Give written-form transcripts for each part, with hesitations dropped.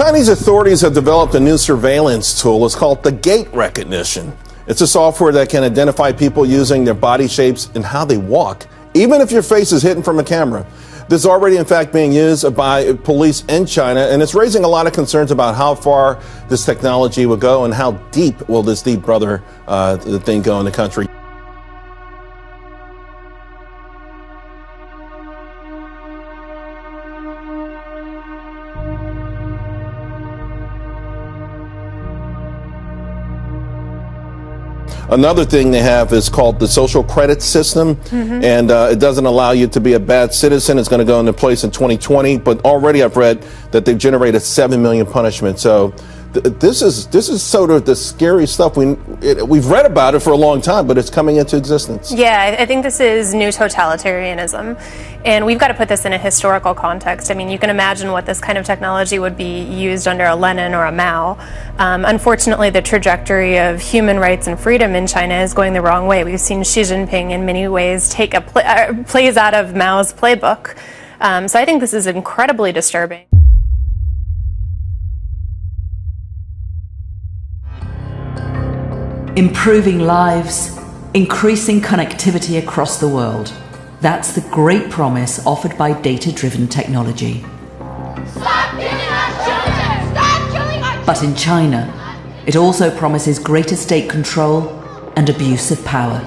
Chinese authorities have developed a new surveillance tool. It's called the gait recognition. It's a software that can identify people using their body shapes and how they walk, even if your face is hidden from a camera. This is already, in fact, being used by police in China, and it's raising a lot of concerns about how far this technology will go and how deep will this Deep Brother thing go in the country. Another thing they have is called the social credit system, and it doesn't allow you to be a bad citizen. It's going to go into place in 2020, but already I've read that they've generated 7 million punishments. So this is sort of the scary stuff. We've read about it for a long time, but it's coming into existence. Yeah, I think this is new totalitarianism, and we've got to put this in a historical context. I mean, you can imagine what this kind of technology would be used under a Lenin or a Mao. Unfortunately, the trajectory of human rights and freedom in China is going the wrong way. We've seen Xi Jinping in many ways take plays out of Mao's playbook. So I think this is incredibly disturbing. Improving lives, increasing connectivity across the world. That's the great promise offered by data-driven technology. Stop killing our children! Stop killing our children! But in China, it also promises greater state control and abuse of power.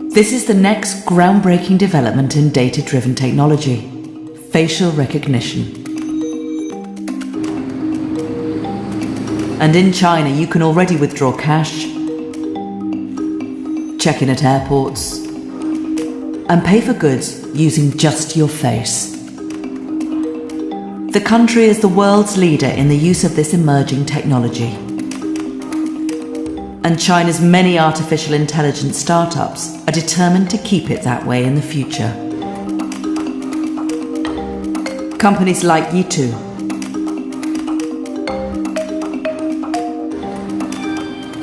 This is the next groundbreaking development in data-driven technology: facial recognition. And in China, you can already withdraw cash, check in at airports, and pay for goods using just your face. The country is the world's leader in the use of this emerging technology. And China's many artificial intelligence startups are determined to keep it that way in the future. Companies like Yitu,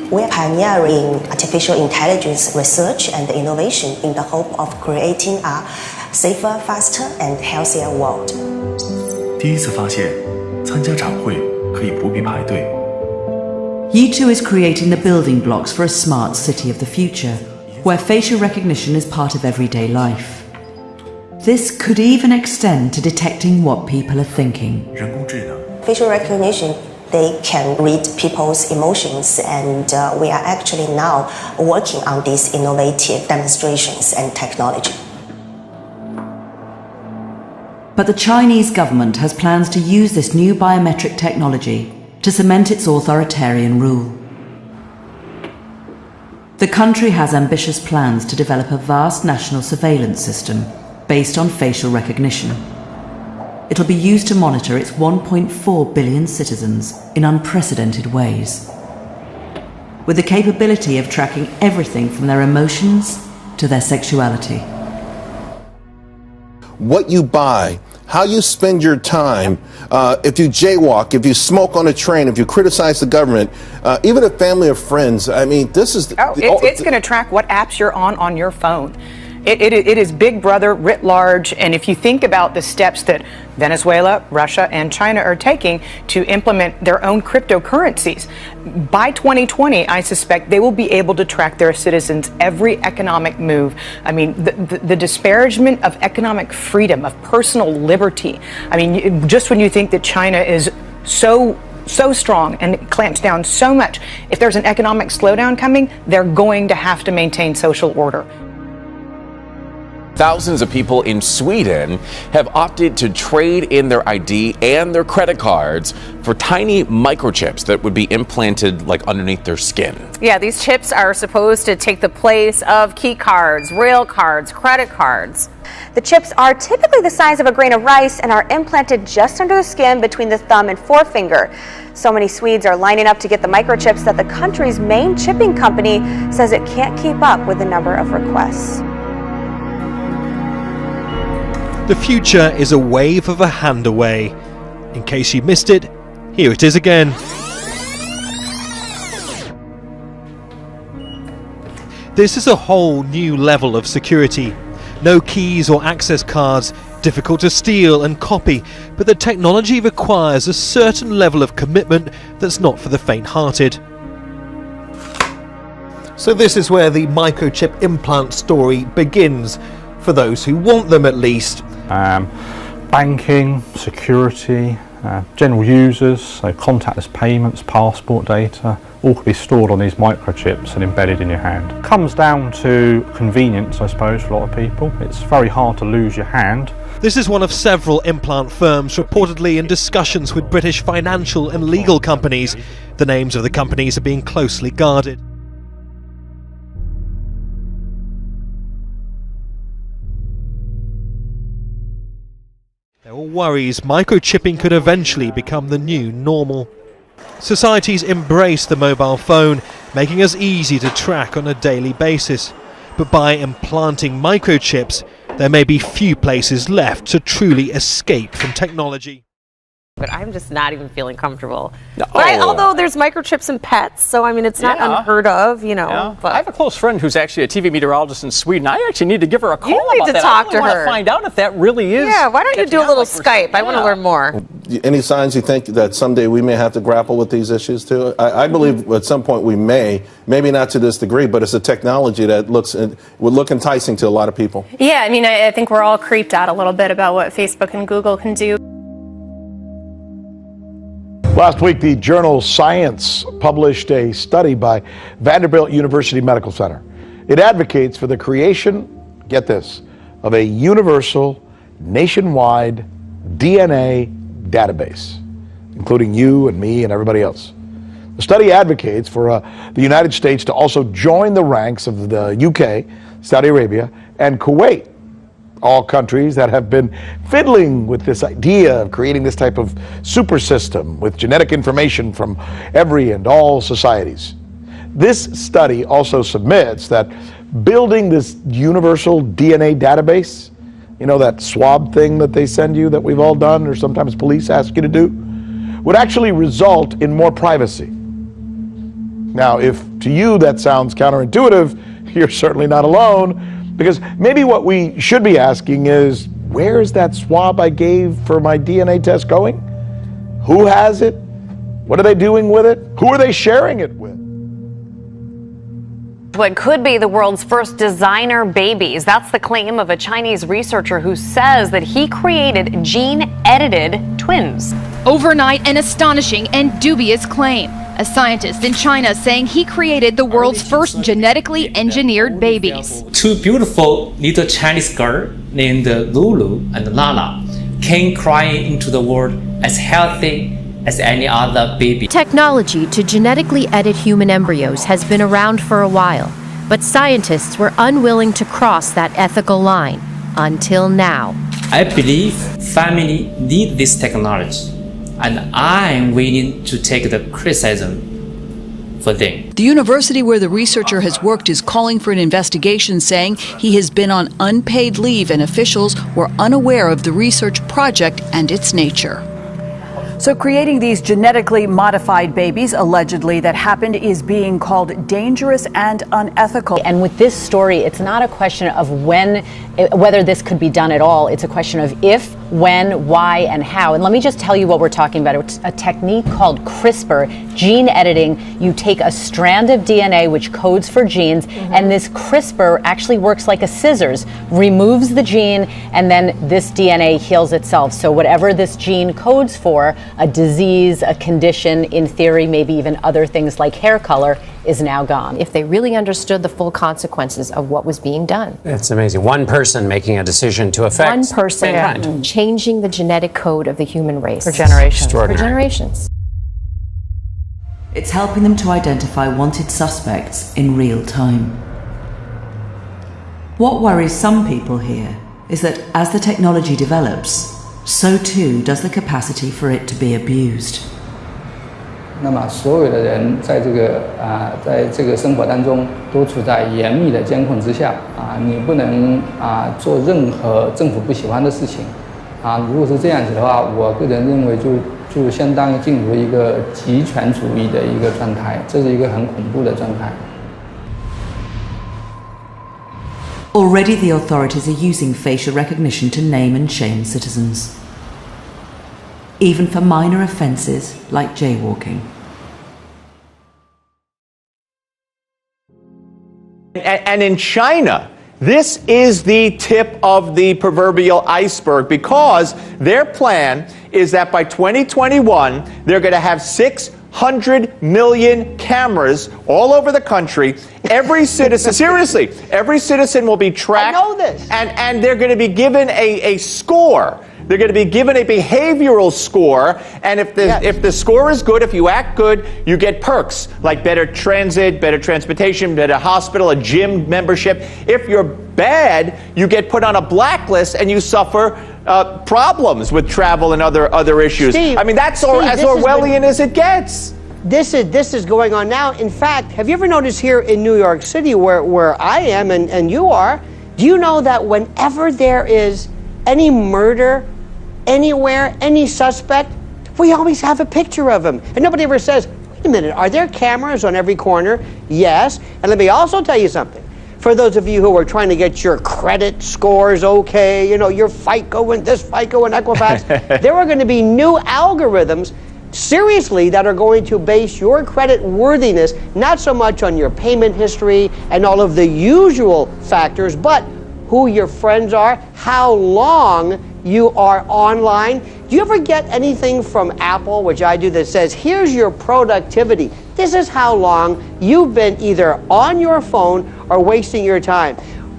we're pioneering artificial intelligence research and innovation in the hope of creating a safer, faster, and healthier world. 第一次发现，参加展会可以不必排队。Yitu is creating the building blocks for a smart city of the future, where facial recognition is part of everyday life. This could even extend to detecting what people are thinking. 人工智能 Facial recognition, they can read people's emotions, and we are actually now working on these innovative demonstrations and technology. But the Chinese government has plans to use this new biometric technology to cement its authoritarian rule. The country has ambitious plans to develop a vast national surveillance system based on facial recognition. It'll be used to monitor its 1.4 billion citizens in unprecedented ways, with the capability of tracking everything from their emotions to their sexuality. What you buy, how you spend your time, if you jaywalk, if you smoke on a train, if you criticize the government, even a family or friends. I mean, this is... It's going to track what apps you're on your phone. It is Big Brother writ large, and if you think about the steps that Venezuela, Russia, and China are taking to implement their own cryptocurrencies, by 2020, I suspect they will be able to track their citizens' every economic move. I mean, the disparagement of economic freedom, of personal liberty. I mean, just when you think that China is so strong and clamps down so much, if there's an economic slowdown coming, they're going to have to maintain social order. Thousands of people in Sweden have opted to trade in their ID and their credit cards for tiny microchips that would be implanted like underneath their skin. Yeah, these chips are supposed to take the place of key cards, rail cards, credit cards. The chips are typically the size of a grain of rice and are implanted just under the skin between the thumb and forefinger. So many Swedes are lining up to get the microchips that the country's main chipping company says it can't keep up with the number of requests. The future is a wave of a hand away. In case you missed it, here it is again. This is a whole new level of security. No keys or access cards, difficult to steal and copy, but the technology requires a certain level of commitment that's not for the faint-hearted. So this is where the microchip implant story begins, for those who want them at least. Banking, security, general users, so contactless payments, passport data, all could be stored on these microchips and embedded in your hand. Comes down to convenience, I suppose, for a lot of people. It's very hard to lose your hand. This is one of several implant firms reportedly in discussions with British financial and legal companies. The names of the companies are being closely guarded. There are worries microchipping could eventually become the new normal. Societies embrace the mobile phone, making us easy to track on a daily basis. But by implanting microchips, there may be few places left to truly escape from technology. But I'm just not even feeling comfortable. Although there's microchips in pets, so I mean, it's not unheard of, you know. Yeah. But I have a close friend who's actually a TV meteorologist in Sweden. I actually need to give her a call you need about to that. talk I to really her. Want to find out if that really is. Yeah, why don't you do a little Skype? I want to learn more. Any signs you think that someday we may have to grapple with these issues too? I believe at some point we may, maybe not to this degree, but it's a technology that would look enticing to a lot of people. Yeah, I mean, I think we're all creeped out a little bit about what Facebook and Google can do. Last week, the journal Science published a study by Vanderbilt University Medical Center. It advocates for the creation, get this, of a universal, nationwide DNA database, including you and me and everybody else. The study advocates for the United States to also join the ranks of the UK, Saudi Arabia, and Kuwait, all countries that have been fiddling with this idea of creating this type of super system with genetic information from every and all societies. This study also submits that building this universal DNA database, you know, that swab thing that they send you that we've all done or sometimes police ask you to do, would actually result in more privacy. Now, if to you that sounds counterintuitive, you're certainly not alone. Because maybe what we should be asking is, where is that swab I gave for my DNA test going? Who has it? What are they doing with it? Who are they sharing it with? What could be the world's first designer babies. That's the claim of a Chinese researcher who says that he created gene-edited twins. Overnight, an astonishing and dubious claim. A scientist in China saying he created the world's first genetically engineered babies. Two beautiful little Chinese girls named Lulu and Lala came crying into the world as healthy as any other baby. Technology to genetically edit human embryos has been around for a while, but scientists were unwilling to cross that ethical line until now. I believe family need this technology, and I'm willing to take the criticism for them. The university where the researcher has worked is calling for an investigation, saying he has been on unpaid leave and officials were unaware of the research project and its nature. So creating these genetically modified babies, allegedly, that happened is being called dangerous and unethical. And with this story, it's not a question of whether this could be done at all. It's a question of if, when, why, and how. And let me just tell you what we're talking about. It's a technique called CRISPR, gene editing. You take a strand of DNA which codes for genes, and this CRISPR actually works like a scissors, removes the gene, and then this DNA heals itself. So whatever this gene codes for, a disease, a condition, in theory, maybe even other things like hair color, is now gone. If they really understood the full consequences of what was being done. It's amazing. One person making a decision to affect one person mankind. Changing the genetic code of the human race. For generations. For generations. It's helping them to identify wanted suspects in real time. What worries some people here is that as the technology develops, so too does the capacity for it to be abused. 那么所有的人在这个生活当中都处在严密的监控之下你不能做任何政府不喜欢的事情如果是这样子的话，我个人认为就相当于进入一个极权主义的一个状态，这是一个很恐怖的状态。Already the authorities are using facial recognition to name and shame citizens, even for minor offences like jaywalking. And in China, this is the tip of the proverbial iceberg, because their plan is that by 2021, they're going to have 600 million cameras all over the country. Every citizen, seriously, every citizen will be tracked. I know this. And they're going to be given a score. They're going to be given a behavioral score, and if the score is good, if you act good, you get perks like better transit, better transportation, better hospital, a gym membership. If you're bad, you get put on a blacklist and you suffer problems with travel and other issues. Steve, I mean, that's as Orwellian as it gets. This is going on now. In fact, have you ever noticed here in New York City, where I am and you are, do you know that whenever there is any murder anywhere, any suspect, we always have a picture of him. And nobody ever says, wait a minute, are there cameras on every corner? Yes. And let me also tell you something. For those of you who are trying to get your credit scores okay, you know, your FICO and this FICO and Equifax, there are going to be new algorithms, seriously, that are going to base your credit worthiness not so much on your payment history and all of the usual factors, but who your friends are, how long you are online. Do you ever get anything from Apple, which I do, that says, here's your productivity. This is how long you've been either on your phone or wasting your time.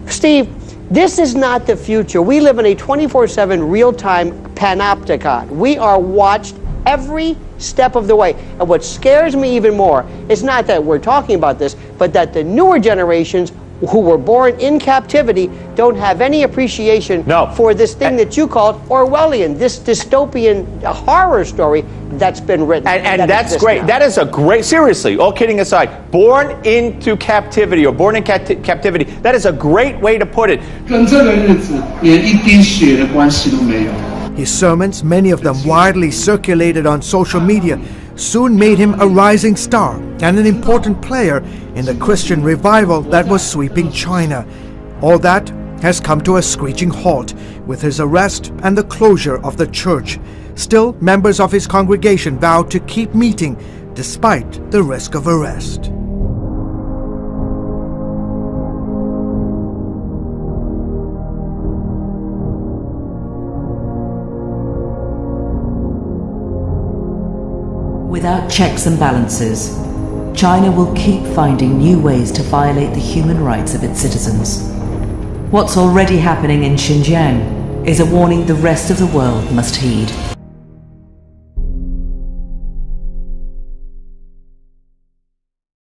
Steve, this is not the future. We live in a 24/7 real-time panopticon. We are watched every step of the way. And what scares me even more is not that we're talking about this, but that the newer generations who were born in captivity don't have any appreciation for this thing that you called Orwellian, this dystopian horror story that's been written. And that's great. Now. That is a great, seriously, all kidding aside, born into captivity or born in captivity, that is a great way to put it. His sermons, many of them widely circulated on social media, soon made him a rising star and an important player in the Christian revival that was sweeping China. All that has come to a screeching halt with his arrest and the closure of the church. Still, members of his congregation vowed to keep meeting despite the risk of arrest. Without checks and balances, China will keep finding new ways to violate the human rights of its citizens. What's already happening in Xinjiang is a warning the rest of the world must heed.